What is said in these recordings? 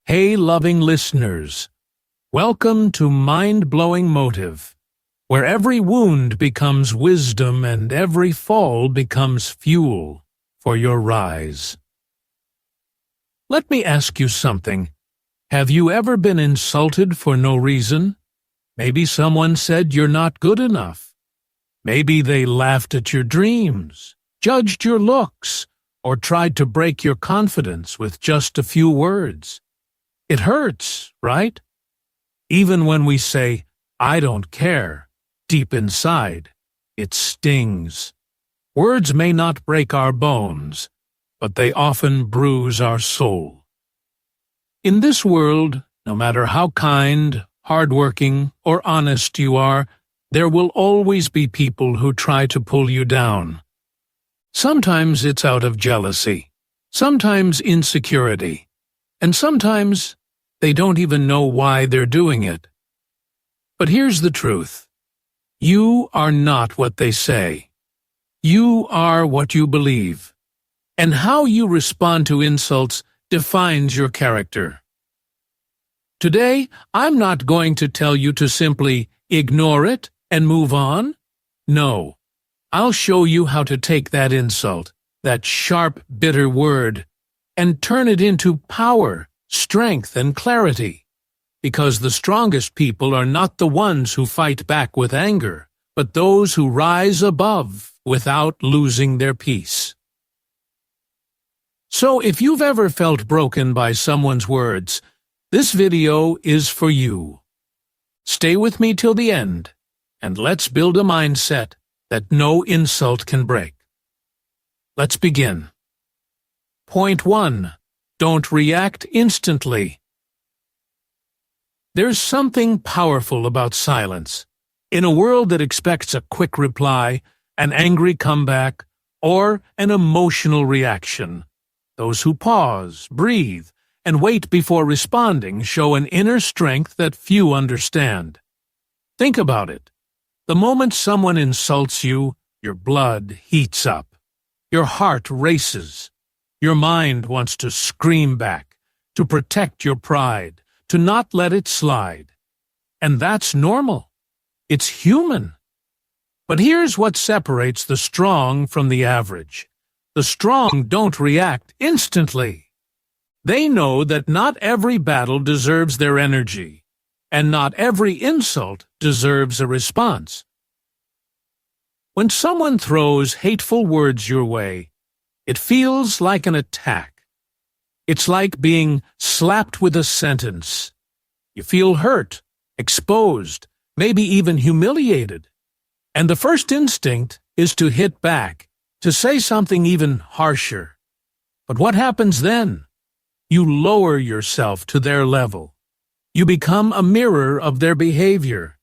Hey, loving listeners. Welcome to Mind-Blowing Motive, where every wound becomes wisdom and every fall becomes fuel for your rise. Let me ask you something. Have you ever been insulted for no reason? Maybe someone said you're not good enough. Maybe they laughed at your dreams, judged your looks, or tried to break your confidence with just a few words. It hurts, right? Even when we say, "I don't care," deep inside, it stings. Words may not break our bones, but they often bruise our soul. In this world, no matter how kind, hardworking, or honest you are, there will always be people who try to pull you down. Sometimes it's out of jealousy, sometimes insecurity, and sometimes they don't even know why they're doing it. But here's the truth. You are not what they say. You are what you believe. And how you respond to insults defines your character. Today, I'm not going to tell you to simply ignore it and move on. No, I'll show you how to take that insult, that sharp, bitter word, and turn it into power, strength, and clarity. Because the strongest people are not the ones who fight back with anger, but those who rise above without losing their peace. So if you've ever felt broken by someone's words, this video is for you. Stay with me till the end, and let's build a mindset that no insult can break. Let's begin. Point 1. Don't react instantly. There's something powerful about silence. In a world that expects a quick reply, an angry comeback, or an emotional reaction, those who pause, breathe, and wait before responding show an inner strength that few understand. Think about it. The moment someone insults you, your blood heats up. Your heart races. Your mind wants to scream back, to protect your pride, to not let it slide. And that's normal. It's human. But here's what separates the strong from the average. The strong don't react instantly. They know that not every battle deserves their energy, and not every insult deserves a response. When someone throws hateful words your way, it feels like an attack. It's like being slapped with a sentence. You feel hurt, exposed, maybe even humiliated. And the first instinct is to hit back, to say something even harsher. But what happens then? You lower yourself to their level. You become a mirror of their behavior.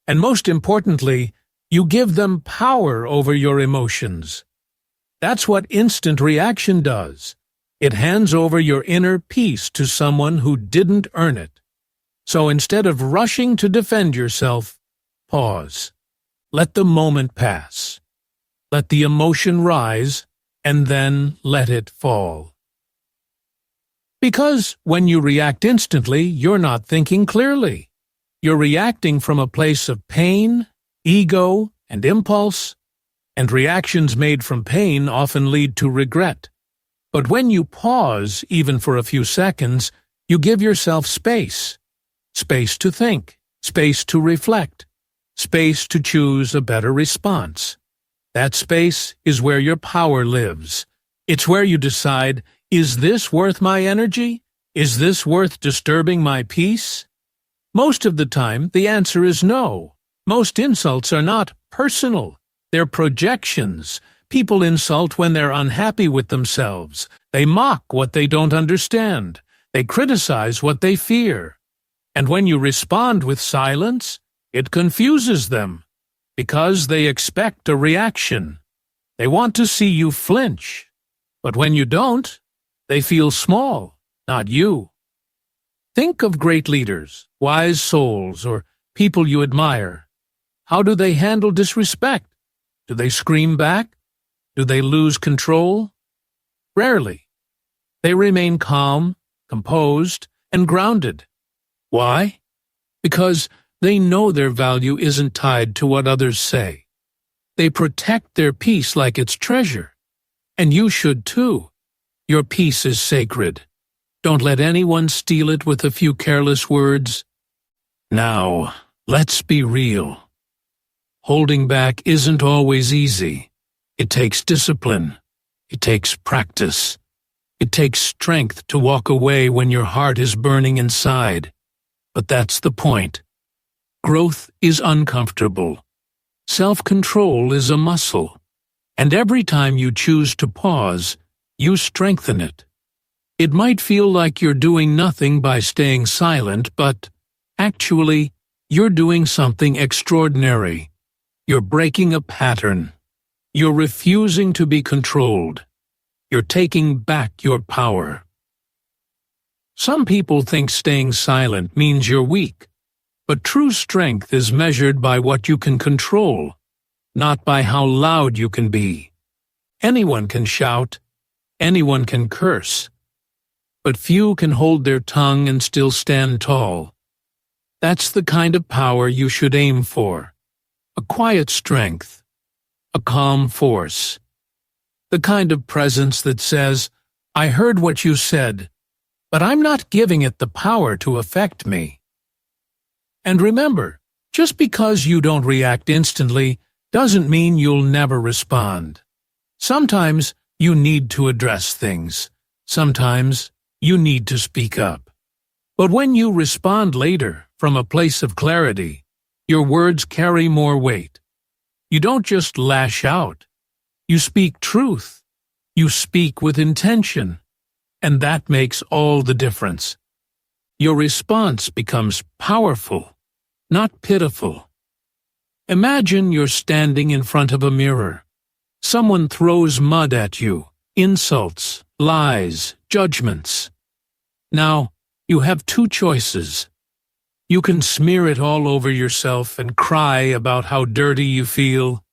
And most importantly, you give them power over your emotions. That's what instant reaction does. It hands over your inner peace to someone who didn't earn it. So instead of rushing to defend yourself, pause. Let the moment pass. Let the emotion rise, and then let it fall. Because when you react instantly, you're not thinking clearly. You're reacting from a place of pain, ego, and impulse. And reactions made from pain often lead to regret. But when you pause, even for a few seconds, you give yourself space. Space to think, space to reflect, space to choose a better response. That space is where your power lives. It's where you decide, is this worth my energy? Is this worth disturbing my peace? Most of the time, the answer is no. Most insults are not personal. They're projections. People insult when they're unhappy with themselves. They mock what they don't understand. They criticize what they fear. And when you respond with silence, it confuses them, because they expect a reaction. They want to see you flinch. But when you don't, they feel small, not you. Think of great leaders, wise souls, or people you admire. How do they handle disrespect? Do they scream back? Do they lose control? Rarely. They remain calm, composed, and grounded. Why? Because they know their value isn't tied to what others say. They protect their peace like it's treasure. And you should too. Your peace is sacred. Don't let anyone steal it with a few careless words. Now, let's be real. Holding back isn't always easy. It takes discipline. It takes practice. It takes strength to walk away when your heart is burning inside. But that's the point. Growth is uncomfortable. Self-control is a muscle. And every time you choose to pause, you strengthen it. It might feel like you're doing nothing by staying silent, but actually, you're doing something extraordinary. You're breaking a pattern. You're refusing to be controlled. You're taking back your power. Some people think staying silent means you're weak, but true strength is measured by what you can control, not by how loud you can be. Anyone can shout, anyone can curse, but few can hold their tongue and still stand tall. That's the kind of power you should aim for. A quiet strength, a calm force. The kind of presence that says, I heard what you said, but I'm not giving it the power to affect me. And remember, just because you don't react instantly doesn't mean you'll never respond. Sometimes you need to address things. Sometimes you need to speak up. But when you respond later from a place of clarity, your words carry more weight. You don't just lash out. You speak truth. You speak with intention. And that makes all the difference. Your response becomes powerful, not pitiful. Imagine you're standing in front of a mirror. Someone throws mud at you, insults, lies, judgments. Now, you have two choices. You can smear it all over yourself and cry about how dirty you feel.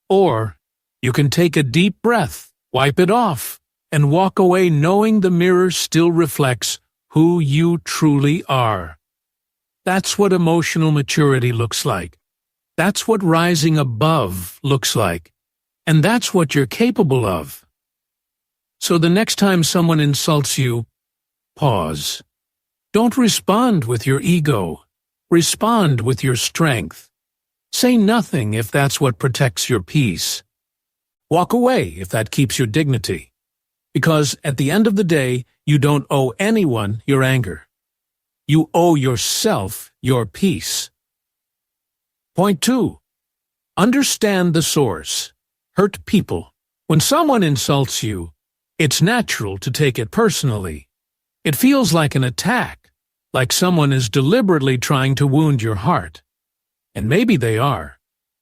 Or you can take a deep breath, wipe it off, and walk away knowing the mirror still reflects who you truly are. That's what emotional maturity looks like. That's what rising above looks like. And that's what you're capable of. So the next time someone insults you, pause. Don't respond with your ego. Respond with your strength. Say nothing if that's what protects your peace. Walk away if that keeps your dignity. Because at the end of the day, you don't owe anyone your anger. You owe yourself your peace. Point 2. Understand the source. Hurt people. When someone insults you, it's natural to take it personally. It feels like an attack, like someone is deliberately trying to wound your heart. And maybe they are.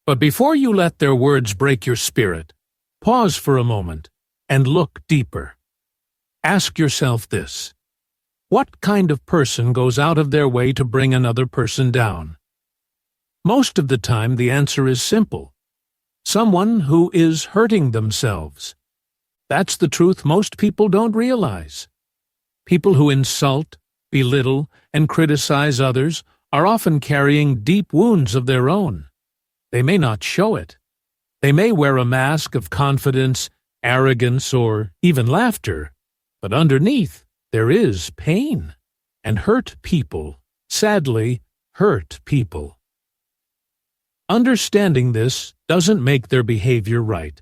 But before you let their words break your spirit, pause for a moment and look deeper. Ask yourself this: what kind of person goes out of their way to bring another person down? Most of the time the answer is simple. Someone who is hurting themselves. That's the truth most people don't realize. People who insult, belittle, and criticize others are often carrying deep wounds of their own. They may not show it. They may wear a mask of confidence, arrogance, or even laughter, but underneath there is pain. And hurt people, sadly, hurt people. Understanding this doesn't make their behavior right.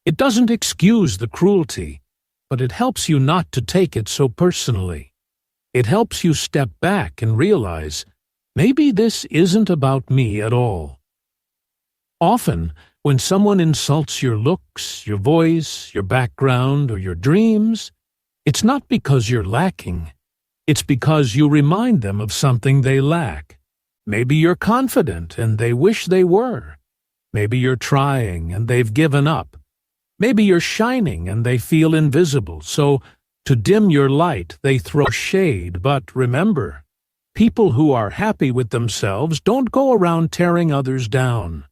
It doesn't excuse the cruelty, but it helps you not to take it so personally. It helps you step back and realize, maybe this isn't about me at all. Often, when someone insults your looks, your voice, your background, or your dreams, it's not because you're lacking. It's because you remind them of something they lack. Maybe you're confident and they wish they were. Maybe you're trying and they've given up. Maybe you're shining and they feel invisible, so to dim your light they throw shade. But remember, people who are happy with themselves don't go around tearing others down.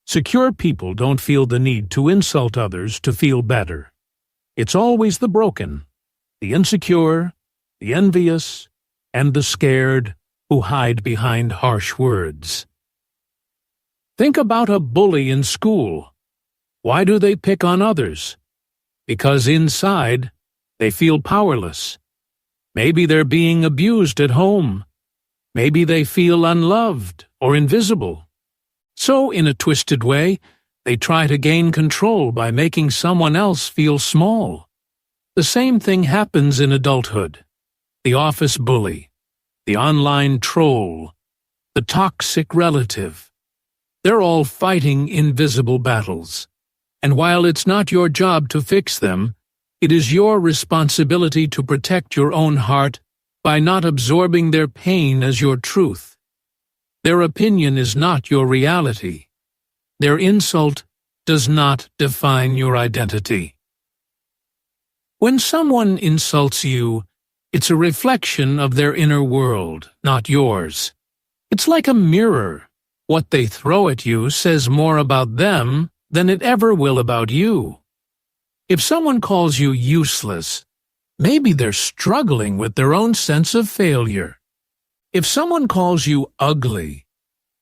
Secure people don't feel the need to insult others to feel better. It's always the broken, the insecure, the envious, and the scared who hide behind harsh words. Think about a bully in school. Why do they pick on others? Because inside, they feel powerless. Maybe they're being abused at home. Maybe they feel unloved or invisible. So, in a twisted way, they try to gain control by making someone else feel small. The same thing happens in adulthood. The office bully, the online troll, the toxic relative. They're all fighting invisible battles. And while it's not your job to fix them, it is your responsibility to protect your own heart by not absorbing their pain as your truth. Their opinion is not your reality. Their insult does not define your identity. When someone insults you, it's a reflection of their inner world, not yours. It's like a mirror. What they throw at you says more about them than it ever will about you. If someone calls you useless, maybe they're struggling with their own sense of failure. If someone calls you ugly,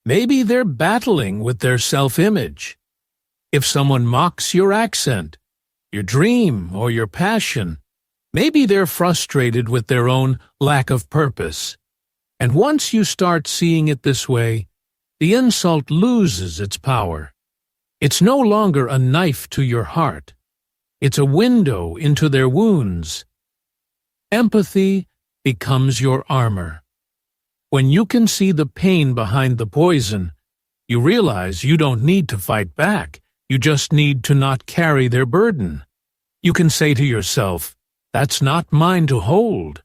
maybe they're battling with their self-image. If someone mocks your accent, your dream, or your passion, maybe they're frustrated with their own lack of purpose. And once you start seeing it this way, the insult loses its power. It's no longer a knife to your heart. It's a window into their wounds. Empathy becomes your armor. When you can see the pain behind the poison, you realize you don't need to fight back. You just need to not carry their burden. You can say to yourself, "That's not mine to hold."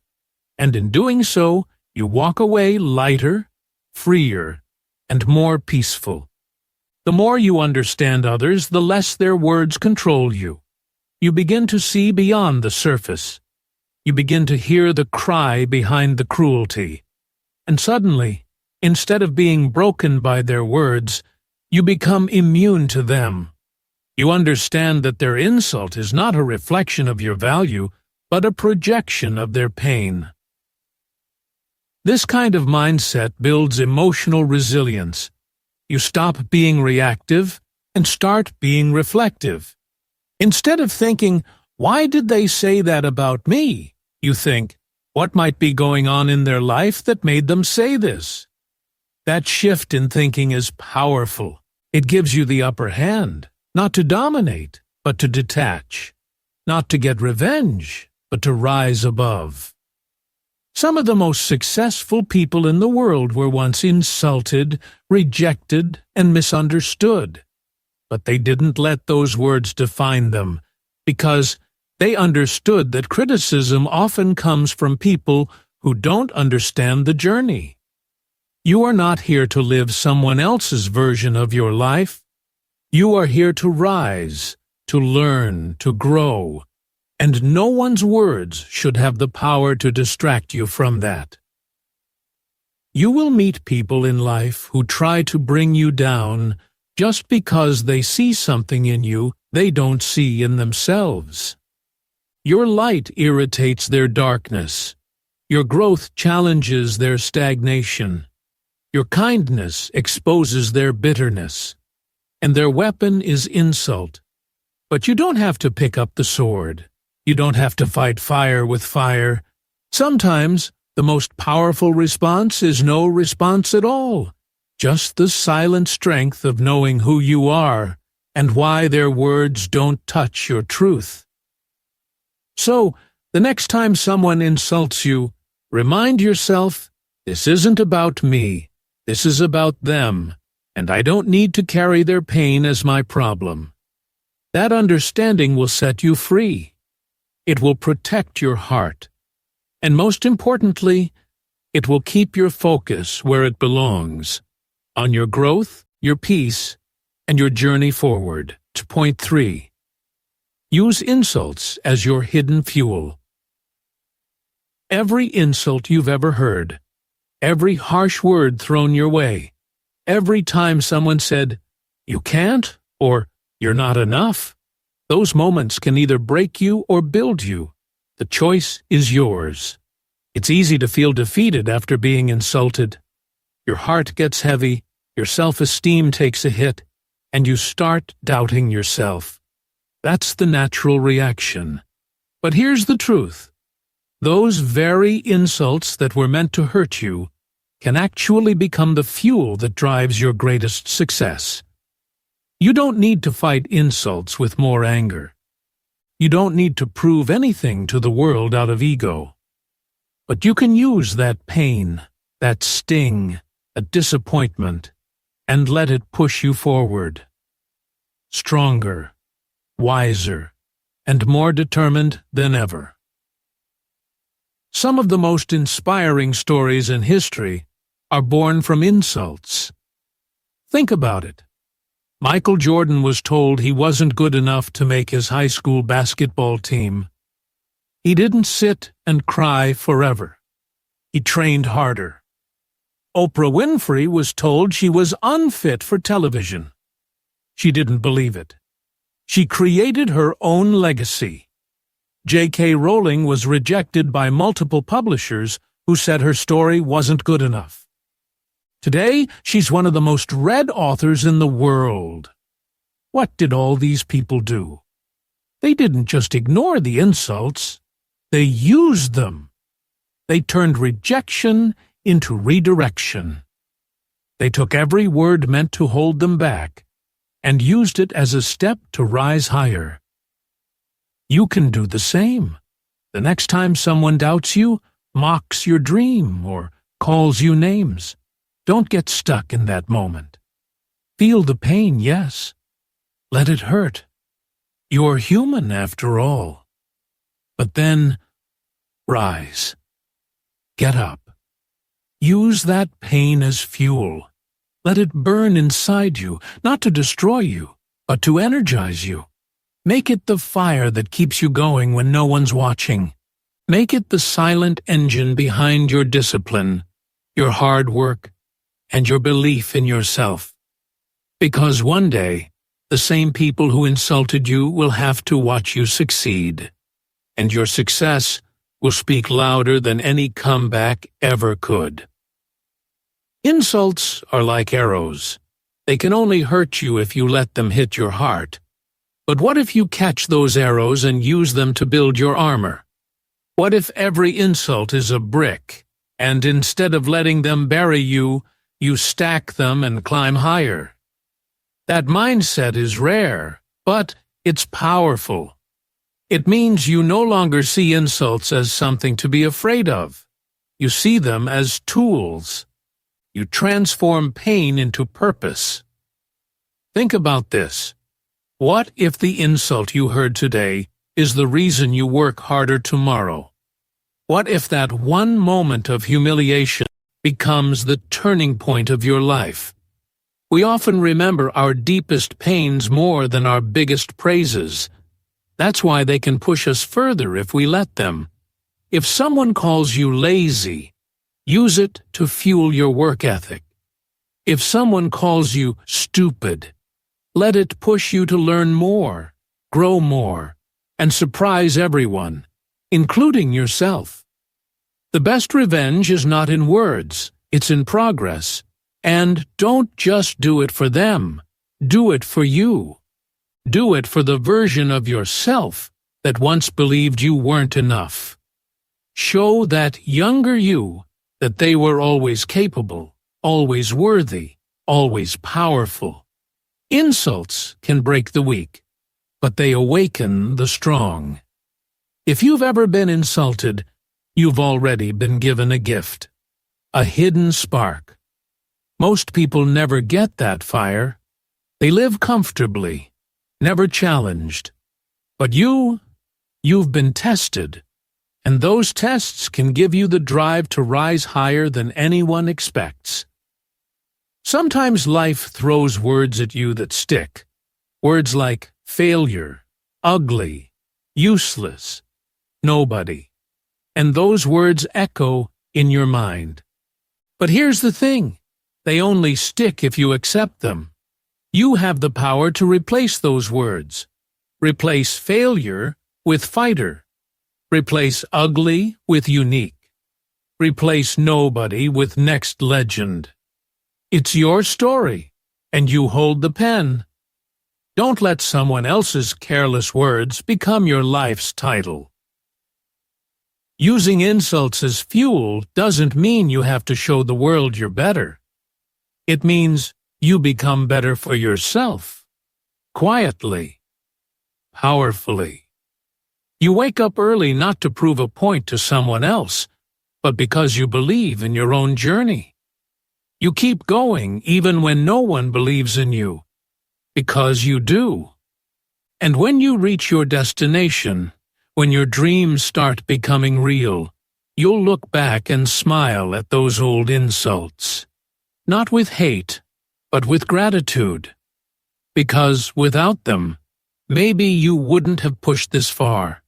And in doing so, you walk away lighter, freer, and more peaceful. The more you understand others, the less their words control you. You begin to see beyond the surface. You begin to hear the cry behind the cruelty. And suddenly, instead of being broken by their words, you become immune to them. You understand that their insult is not a reflection of your value, but a projection of their pain. This kind of mindset builds emotional resilience. You stop being reactive and start being reflective. Instead of thinking, "Why did they say that about me?" you think, "What might be going on in their life that made them say this?" That shift in thinking is powerful. It gives you the upper hand, not to dominate, but to detach, not to get revenge, but to rise above. Some of the most successful people in the world were once insulted, rejected, and misunderstood. But they didn't let those words define them, because they understood that criticism often comes from people who don't understand the journey. You are not here to live someone else's version of your life. You are here to rise, to learn, to grow, and no one's words should have the power to distract you from that. You will meet people in life who try to bring you down just because they see something in you they don't see in themselves. Your light irritates their darkness. Your growth challenges their stagnation. Your kindness exposes their bitterness. And their weapon is insult. But you don't have to pick up the sword. You don't have to fight fire with fire. Sometimes the most powerful response is no response at all. Just the silent strength of knowing who you are and why their words don't touch your truth. So, the next time someone insults you, remind yourself, this isn't about me, this is about them, and I don't need to carry their pain as my problem. That understanding will set you free. It will protect your heart. And most importantly, it will keep your focus where it belongs, on your growth, your peace, and your journey forward. To point 3. Use insults as your hidden fuel. Every insult you've ever heard, every harsh word thrown your way, every time someone said, "You can't," or "You're not enough," those moments can either break you or build you. The choice is yours. It's easy to feel defeated after being insulted. Your heart gets heavy, your self-esteem takes a hit, and you start doubting yourself. That's the natural reaction. But here's the truth. Those very insults that were meant to hurt you can actually become the fuel that drives your greatest success. You don't need to fight insults with more anger. You don't need to prove anything to the world out of ego. But you can use that pain, that sting, that disappointment, and let it push you forward. Stronger, wiser, and more determined than ever. Some of the most inspiring stories in history are born from insults. Think about it. Michael Jordan was told he wasn't good enough to make his high school basketball team. He didn't sit and cry forever. He trained harder. Oprah Winfrey was told she was unfit for television. She didn't believe it. She created her own legacy. J.K. Rowling was rejected by multiple publishers who said her story wasn't good enough. Today, she's one of the most read authors in the world. What did all these people do? They didn't just ignore the insults. They used them. They turned rejection into redirection. They took every word meant to hold them back and used it as a step to rise higher. You can do the same. The next time someone doubts you, mocks your dream, or calls you names, don't get stuck in that moment. Feel the pain, yes. Let it hurt. You're human after all. But then, rise. Get up. Use that pain as fuel. Let it burn inside you, not to destroy you, but to energize you. Make it the fire that keeps you going when no one's watching. Make it the silent engine behind your discipline, your hard work, and your belief in yourself. Because one day, the same people who insulted you will have to watch you succeed, and your success will speak louder than any comeback ever could. Insults are like arrows. They can only hurt you if you let them hit your heart. But what if you catch those arrows and use them to build your armor? What if every insult is a brick, and instead of letting them bury you, you stack them and climb higher? That mindset is rare, but it's powerful. It means you no longer see insults as something to be afraid of. You see them as tools. You transform pain into purpose. Think about this. What if the insult you heard today is the reason you work harder tomorrow? What if that one moment of humiliation becomes the turning point of your life? We often remember our deepest pains more than our biggest praises. That's why they can push us further if we let them. If someone calls you lazy, use it to fuel your work ethic. If someone calls you stupid, let it push you to learn more, grow more, and surprise everyone, including yourself. The best revenge is not in words, it's in progress. And don't just do it for them, do it for you. Do it for the version of yourself that once believed you weren't enough. Show that younger you that they were always capable, always worthy, always powerful. Insults can break the weak, but they awaken the strong. If you've ever been insulted, you've already been given a gift, a hidden spark. Most people never get that fire. They live comfortably, never challenged. But you've been tested, and those tests can give you the drive to rise higher than anyone expects. Sometimes life throws words at you that stick. Words like failure, ugly, useless, nobody. And those words echo in your mind. But here's the thing. They only stick if you accept them. You have the power to replace those words. Replace failure with fighter. Replace ugly with unique. Replace nobody with next legend. It's your story, and you hold the pen. Don't let someone else's careless words become your life's title. Using insults as fuel doesn't mean you have to show the world you're better. It means you become better for yourself. Quietly. Powerfully. You wake up early not to prove a point to someone else, but because you believe in your own journey. You keep going even when no one believes in you, because you do. And when you reach your destination, when your dreams start becoming real, you'll look back and smile at those old insults. Not with hate, but with gratitude. Because without them, maybe you wouldn't have pushed this far.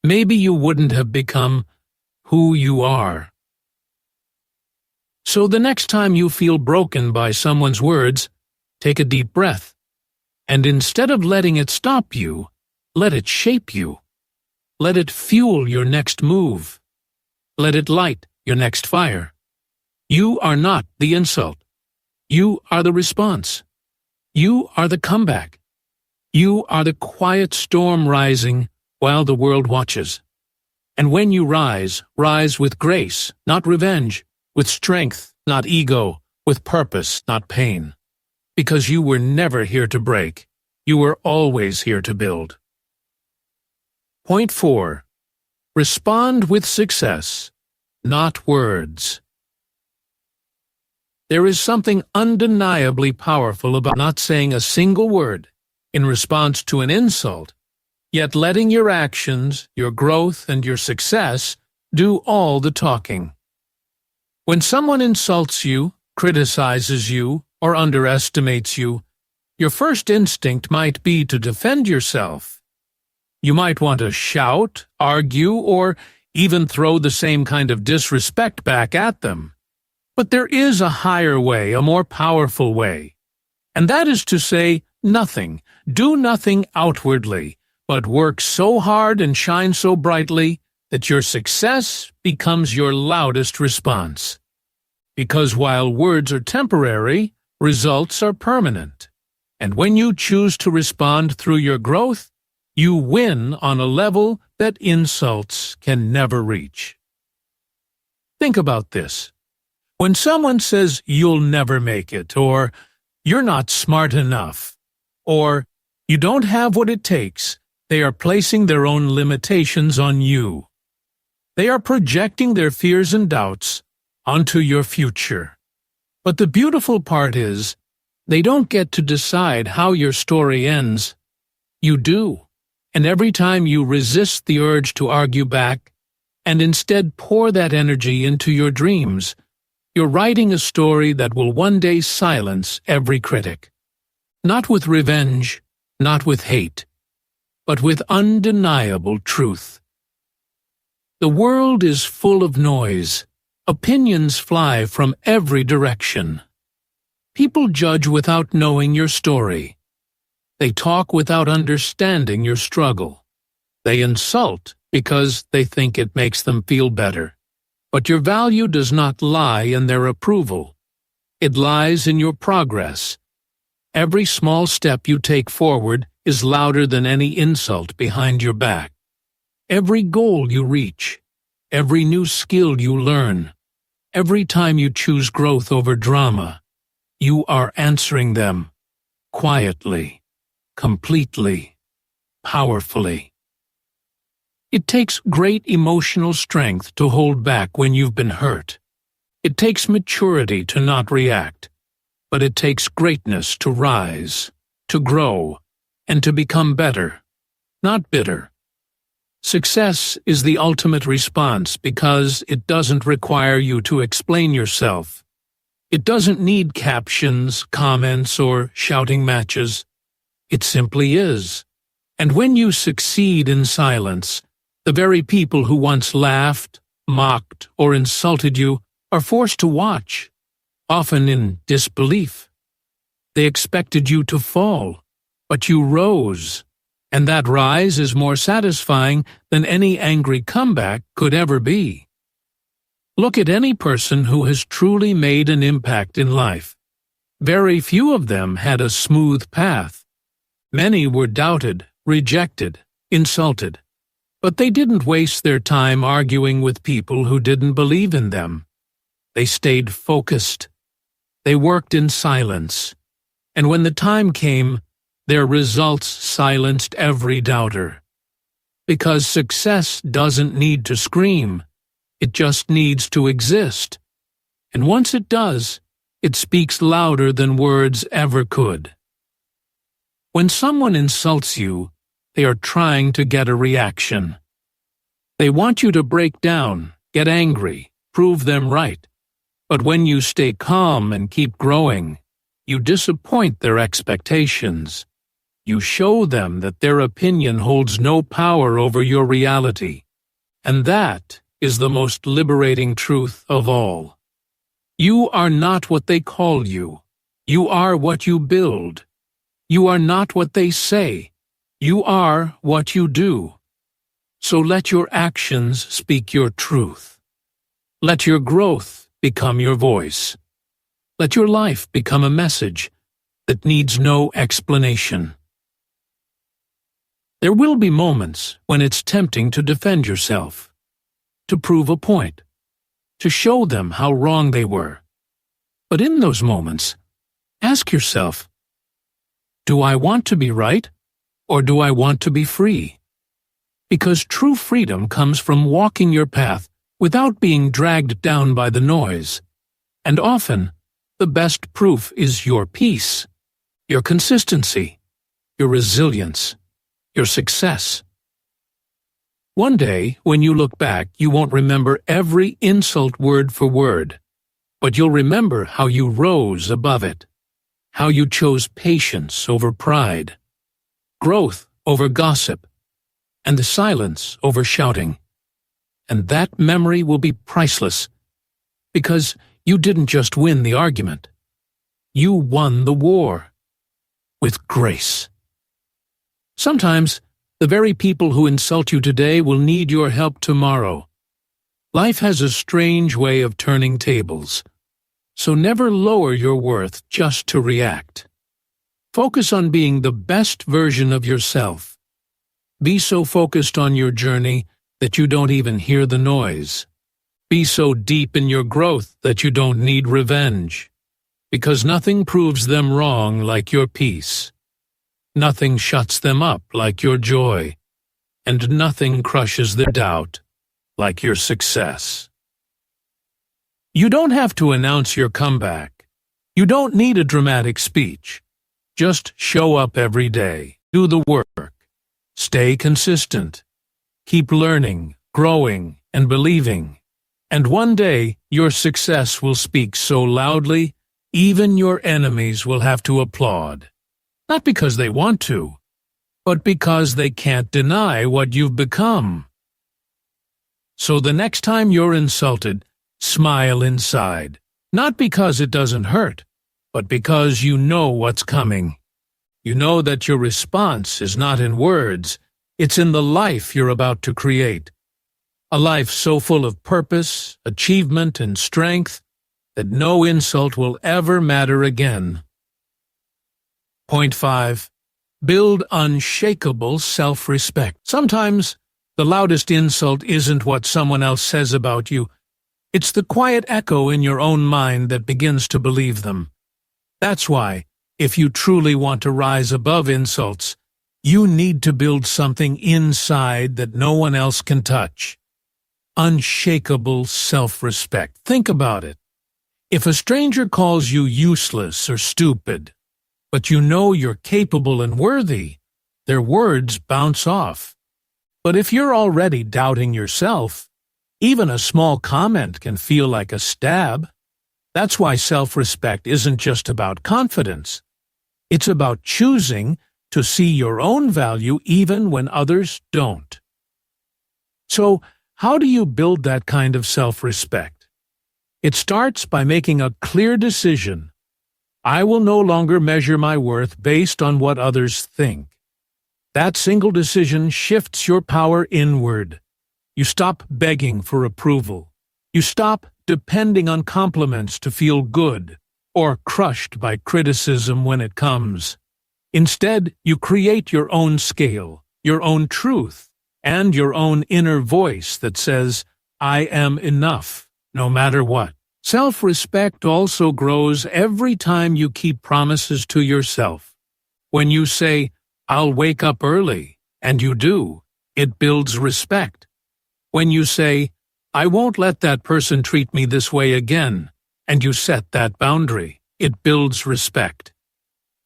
Maybe you wouldn't have become who you are. So the next time you feel broken by someone's words, take a deep breath. And instead of letting it stop you, let it shape you. Let it fuel your next move. Let it light your next fire. You are not the insult. You are the response. You are the comeback. You are the quiet storm rising while the world watches. And when you rise, rise with grace, not revenge, with strength, not ego, with purpose, not pain. Because you were never here to break. You were always here to build. Point 4. Respond with success, not words. There is something undeniably powerful about not saying a single word in response to an insult, yet letting your actions, your growth, and your success do all the talking. When someone insults you, criticizes you, or underestimates you, your first instinct might be to defend yourself. You might want to shout, argue, or even throw the same kind of disrespect back at them. But there is a higher way, a more powerful way. And that is to say nothing, do nothing outwardly, but work so hard and shine so brightly that your success becomes your loudest response. Because while words are temporary, results are permanent. And when you choose to respond through your growth, you win on a level that insults can never reach. Think about this. When someone says you'll never make it, or you're not smart enough, or you don't have what it takes, they are placing their own limitations on you. They are projecting their fears and doubts onto your future. But the beautiful part is, they don't get to decide how your story ends. You do. And every time you resist the urge to argue back, and instead pour that energy into your dreams, you're writing a story that will one day silence every critic. Not with revenge, not with hate, but with undeniable truth. The world is full of noise. Opinions fly from every direction. People judge without knowing your story. They talk without understanding your struggle. They insult because they think it makes them feel better. But your value does not lie in their approval. It lies in your progress. Every small step you take forward is louder than any insult behind your back. Every goal you reach, every new skill you learn, every time you choose growth over drama, you are answering them quietly, completely, powerfully. It takes great emotional strength to hold back when you've been hurt. It takes maturity to not react, but it takes greatness to rise, to grow, and to become better, not bitter. Success is the ultimate response because it doesn't require you to explain yourself. It doesn't need captions, comments, or shouting matches. It simply is. And when you succeed in silence, the very people who once laughed, mocked, or insulted you are forced to watch, often in disbelief. They expected you to fall, but you rose, and that rise is more satisfying than any angry comeback could ever be. Look at any person who has truly made an impact in life. Very few of them had a smooth path. Many were doubted, rejected, insulted. But they didn't waste their time arguing with people who didn't believe in them. They stayed focused. They worked in silence. And when the time came, their results silenced every doubter. Because success doesn't need to scream. It just needs to exist. And once it does, it speaks louder than words ever could. When someone insults you, they are trying to get a reaction. They want you to break down, get angry, prove them right. But when you stay calm and keep growing, you disappoint their expectations. You show them that their opinion holds no power over your reality. And that is the most liberating truth of all. You are not what they call you. You are what you build. You are not what they say. You are what you do. So let your actions speak your truth. Let your growth become your voice. Let your life become a message that needs no explanation. There will be moments when it's tempting to defend yourself, to prove a point, to show them how wrong they were. But in those moments, ask yourself, do I want to be right, or do I want to be free? Because true freedom comes from walking your path without being dragged down by the noise. And often, the best proof is your peace, your consistency, your resilience, your success. One day, when you look back, you won't remember every insult word for word, but you'll remember how you rose above it, how you chose patience over pride, growth over gossip, and the silence over shouting. And that memory will be priceless, because you didn't just win the argument. You won the war with grace. Sometimes, the very people who insult you today will need your help tomorrow. Life has a strange way of turning tables, so never lower your worth just to react. Focus on being the best version of yourself. Be so focused on your journey that you don't even hear the noise. Be so deep in your growth that you don't need revenge, because nothing proves them wrong like your peace. Nothing shuts them up like your joy, and nothing crushes their doubt like your success. You don't have to announce your comeback. You don't need a dramatic speech. Just show up every day, do the work, stay consistent, keep learning, growing, and believing. And one day, your success will speak so loudly, even your enemies will have to applaud. Not because they want to, but because they can't deny what you've become. So the next time you're insulted, smile inside. Not because it doesn't hurt, but because you know what's coming. You know that your response is not in words, it's in the life you're about to create. A life so full of purpose, achievement, and strength that no insult will ever matter again. Point 5. Build unshakable self-respect. Sometimes, the loudest insult isn't what someone else says about you. It's the quiet echo in your own mind that begins to believe them. That's why, if you truly want to rise above insults, you need to build something inside that no one else can touch. Unshakable self-respect. Think about it. If a stranger calls you useless or stupid, but you know you're capable and worthy, their words bounce off. But if you're already doubting yourself, even a small comment can feel like a stab. That's why self-respect isn't just about confidence. It's about choosing to see your own value even when others don't. So, how do you build that kind of self-respect? It starts by making a clear decision. I will no longer measure my worth based on what others think. That single decision shifts your power inward. You stop begging for approval. You stop depending on compliments to feel good, or crushed by criticism when it comes. Instead, you create your own scale, your own truth, and your own inner voice that says, "I am enough, no matter what." Self-respect also grows every time you keep promises to yourself. When you say, "I'll wake up early," and you do, it builds respect. When you say, "I won't let that person treat me this way again," and you set that boundary, it builds respect.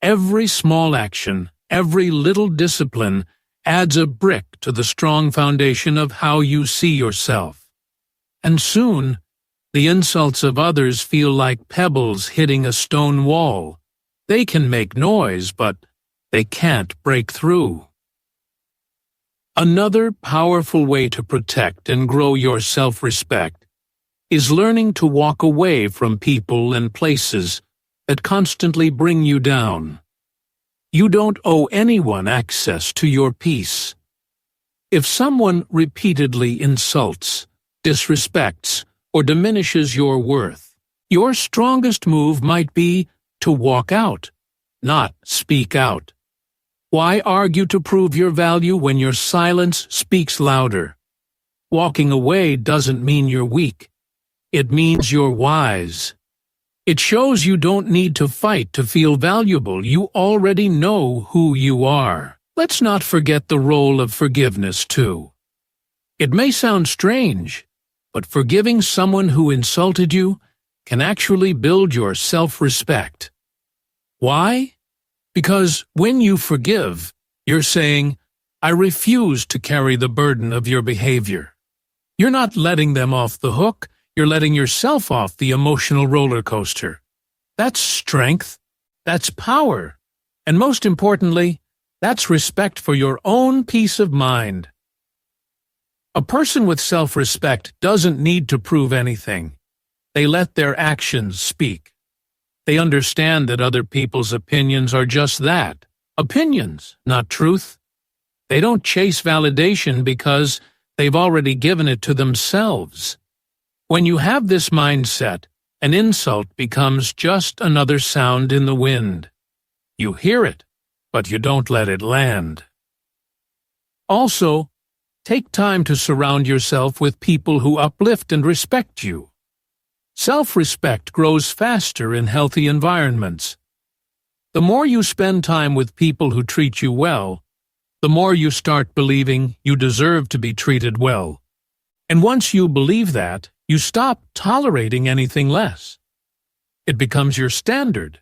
Every small action, every little discipline adds a brick to the strong foundation of how you see yourself. And soon, the insults of others feel like pebbles hitting a stone wall. They can make noise, but they can't break through. Another powerful way to protect and grow your self-respect is learning to walk away from people and places that constantly bring you down. You don't owe anyone access to your peace. If someone repeatedly insults, disrespects, or diminishes your worth, your strongest move might be to walk out, not speak out. Why argue to prove your value when your silence speaks louder? Walking away doesn't mean you're weak. It means you're wise. It shows you don't need to fight to feel valuable. You already know who you are. Let's not forget the role of forgiveness, too. It may sound strange, but forgiving someone who insulted you can actually build your self-respect. Why? Because when you forgive, you're saying, "I refuse to carry the burden of your behavior." You're not letting them off the hook, you're letting yourself off the emotional roller coaster. That's strength, that's power, and most importantly, that's respect for your own peace of mind. A person with self-respect doesn't need to prove anything. They let their actions speak. They understand that other people's opinions are just that, opinions, not truth. They don't chase validation because they've already given it to themselves. When you have this mindset, an insult becomes just another sound in the wind. You hear it, but you don't let it land. Also, take time to surround yourself with people who uplift and respect you. Self-respect grows faster in healthy environments. The more you spend time with people who treat you well, the more you start believing you deserve to be treated well. And once you believe that, you stop tolerating anything less. It becomes your standard,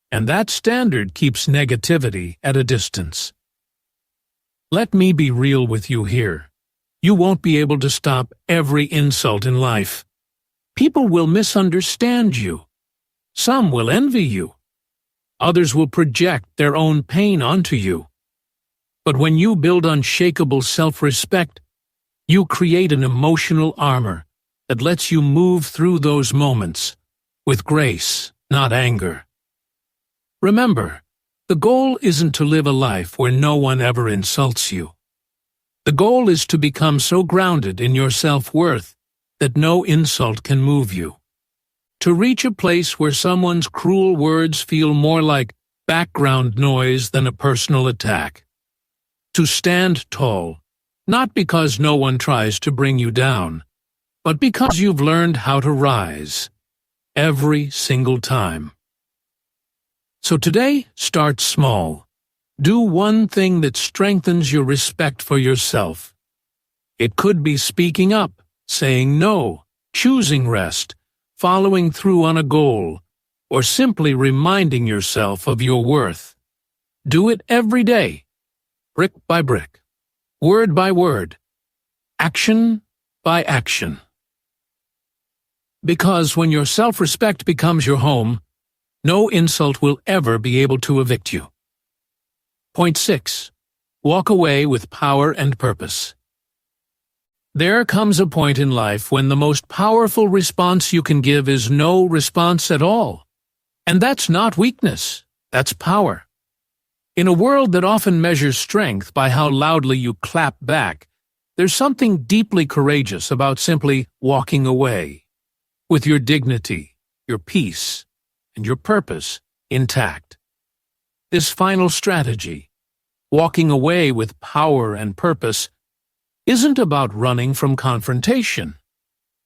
and that standard keeps negativity at a distance. Let me be real with you here. You won't be able to stop every insult in life. People will misunderstand you. Some will envy you. Others will project their own pain onto you. But when you build unshakable self-respect, you create an emotional armor that lets you move through those moments with grace, not anger. Remember, the goal isn't to live a life where no one ever insults you. The goal is to become so grounded in your self-worth that no insult can move you. To reach a place where someone's cruel words feel more like background noise than a personal attack. To stand tall, not because no one tries to bring you down, but because you've learned how to rise, every single time. So today, start small. Do one thing that strengthens your respect for yourself. It could be speaking up, saying no, choosing rest, following through on a goal, or simply reminding yourself of your worth. Do it every day, brick by brick, word by word, action by action. Because when your self-respect becomes your home, no insult will ever be able to evict you. Point 6. Walk away with power and purpose. There comes a point in life when the most powerful response you can give is no response at all. And that's not weakness, that's power. In a world that often measures strength by how loudly you clap back, there's something deeply courageous about simply walking away. with your dignity, your peace, and your purpose intact. This final strategy, walking away with power and purpose, isn't about running from confrontation.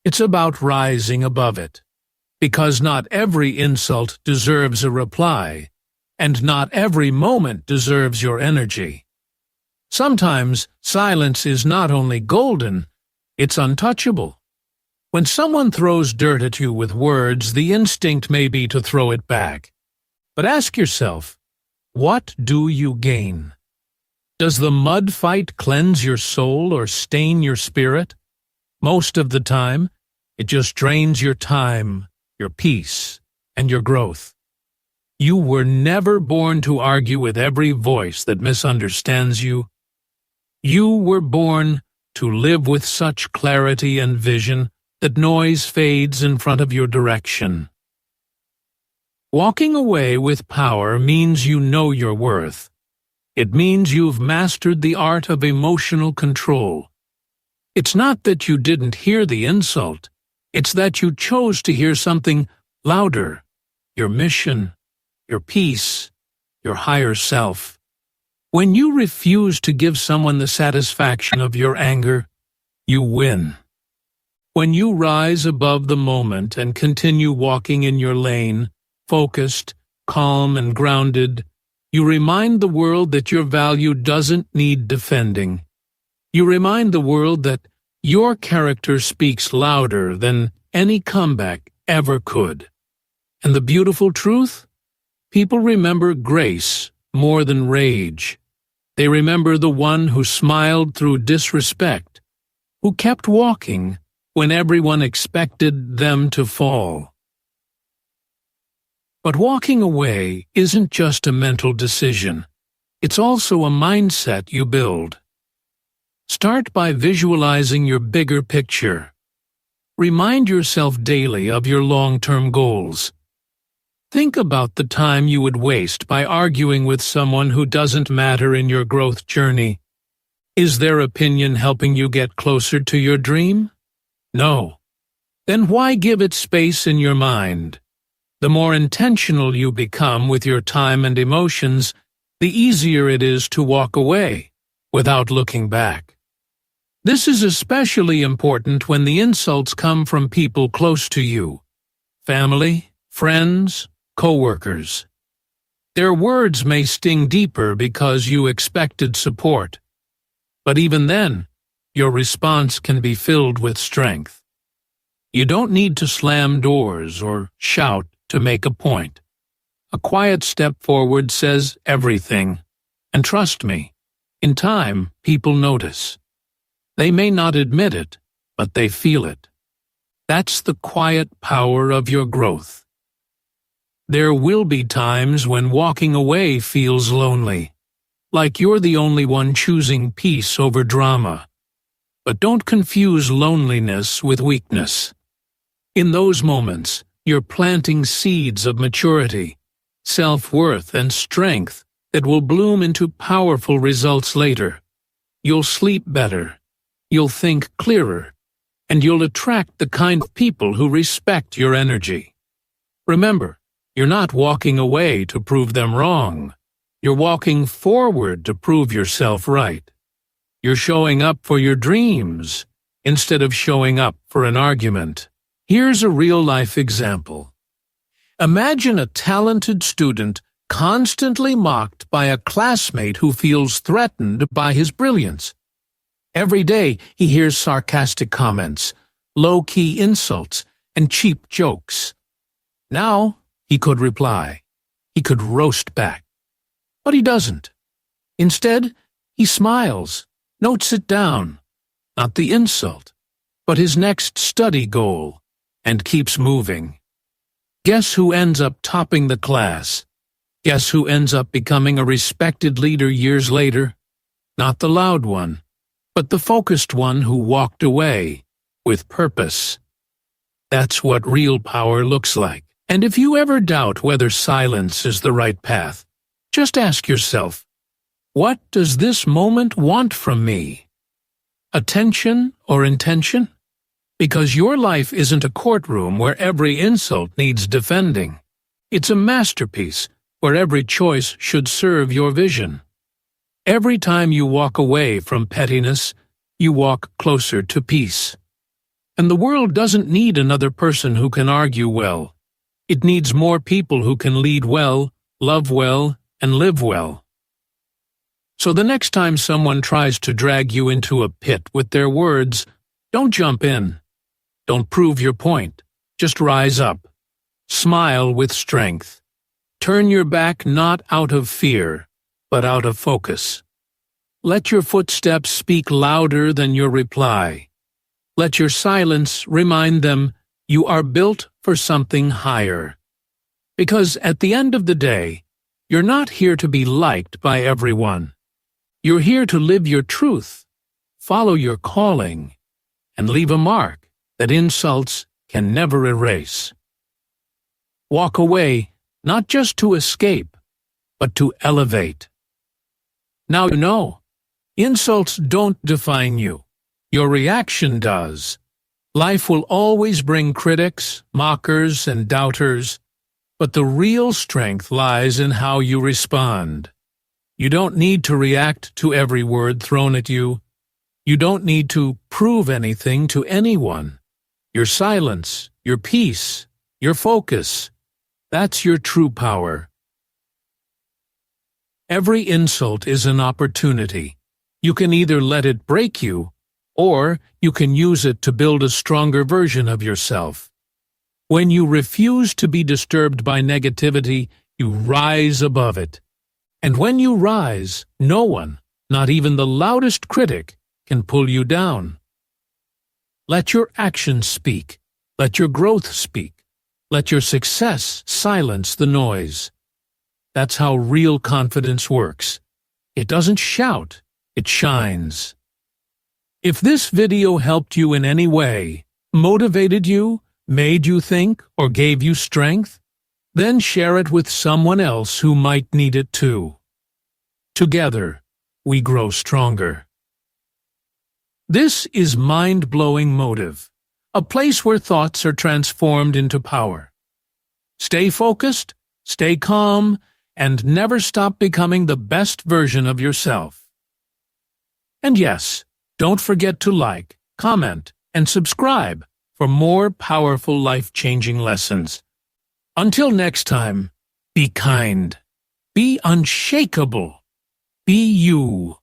It's about rising above it. Because not every insult deserves a reply, and not every moment deserves your energy. Sometimes silence is not only golden, it's untouchable. When someone throws dirt at you with words, the instinct may be to throw it back. But ask yourself, what do you gain? Does the mud fight cleanse your soul or stain your spirit? Most of the time, it just drains your time, your peace, and your growth. You were never born to argue with every voice that misunderstands you. You were born to live with such clarity and vision that noise fades in front of your direction. Walking away with power means you know your worth. It means you've mastered the art of emotional control. It's not that you didn't hear the insult. It's that you chose to hear something louder, your mission, your peace, your higher self. When you refuse to give someone the satisfaction of your anger, you win. When you rise above the moment and continue walking in your lane, focused, calm, and grounded, you remind the world that your value doesn't need defending. You remind the world that your character speaks louder than any comeback ever could. And the beautiful truth? People remember grace more than rage. They remember the one who smiled through disrespect, who kept walking when everyone expected them to fall. But walking away isn't just a mental decision. It's also a mindset you build. Start by visualizing your bigger picture. Remind yourself daily of your long-term goals. Think about the time you would waste by arguing with someone who doesn't matter in your growth journey. Is their opinion helping you get closer to your dream? No. Then why give it space in your mind? The more intentional you become with your time and emotions, the easier it is to walk away without looking back. This is especially important when the insults come from people close to you, family, friends, co-workers. Their words may sting deeper because you expected support, but even then, your response can be filled with strength. You don't need to slam doors or shout to make a point. A quiet step forward says everything, and trust me, in time, people notice. They may not admit it, but they feel it. That's the quiet power of your growth. There will be times when walking away feels lonely, like you're the only one choosing peace over drama. But don't confuse loneliness with weakness. In those moments, you're planting seeds of maturity, self-worth, and strength that will bloom into powerful results later. You'll sleep better. You'll think clearer, and you'll attract the kind of people who respect your energy. Remember, you're not walking away to prove them wrong. You're walking forward to prove yourself right. You're showing up for your dreams instead of showing up for an argument. Here's a real-life example. Imagine a talented student constantly mocked by a classmate who feels threatened by his brilliance. Every day he hears sarcastic comments, low-key insults, and cheap jokes. Now he could reply. He could roast back. But he doesn't. Instead, he smiles, notes it down, not the insult, but his next study goal, and keeps moving. Guess who ends up topping the class? Guess who ends up becoming a respected leader years later? Not the loud one, but the focused one who walked away with purpose. That's what real power looks like. And if you ever doubt whether silence is the right path, just ask yourself, what does this moment want from me? Attention or intention? Because your life isn't a courtroom where every insult needs defending. It's a masterpiece where every choice should serve your vision. Every time you walk away from pettiness, you walk closer to peace. And the world doesn't need another person who can argue well. It needs more people who can lead well, love well, and live well. So the next time someone tries to drag you into a pit with their words, don't jump in. Don't prove your point. Just rise up. Smile with strength. Turn your back not out of fear, but out of focus. Let your footsteps speak louder than your reply. Let your silence remind them you are built for something higher. Because at the end of the day, you're not here to be liked by everyone. You're here to live your truth, follow your calling, and leave a mark that insults can never erase. Walk away, not just to escape, but to elevate. Now you know, insults don't define you. Your reaction does. Life will always bring critics, mockers, and doubters, but the real strength lies in how you respond. You don't need to react to every word thrown at you. You don't need to prove anything to anyone. Your silence, your peace, your focus, that's your true power. Every insult is an opportunity. You can either let it break you, or you can use it to build a stronger version of yourself. When you refuse to be disturbed by negativity, you rise above it. And when you rise, no one, not even the loudest critic, can pull you down. Let your actions speak. Let your growth speak. Let your success silence the noise. That's how real confidence works. It doesn't shout, it shines. If this video helped you in any way, motivated you, made you think, or gave you strength, then share it with someone else who might need it too. Together, we grow stronger. This is Mind-Blowing Motive, a place where thoughts are transformed into power. Stay focused, stay calm, and never stop becoming the best version of yourself. And yes, don't forget to like, comment, and subscribe for more powerful life-changing lessons. Until next time, be kind, be unshakable, be you.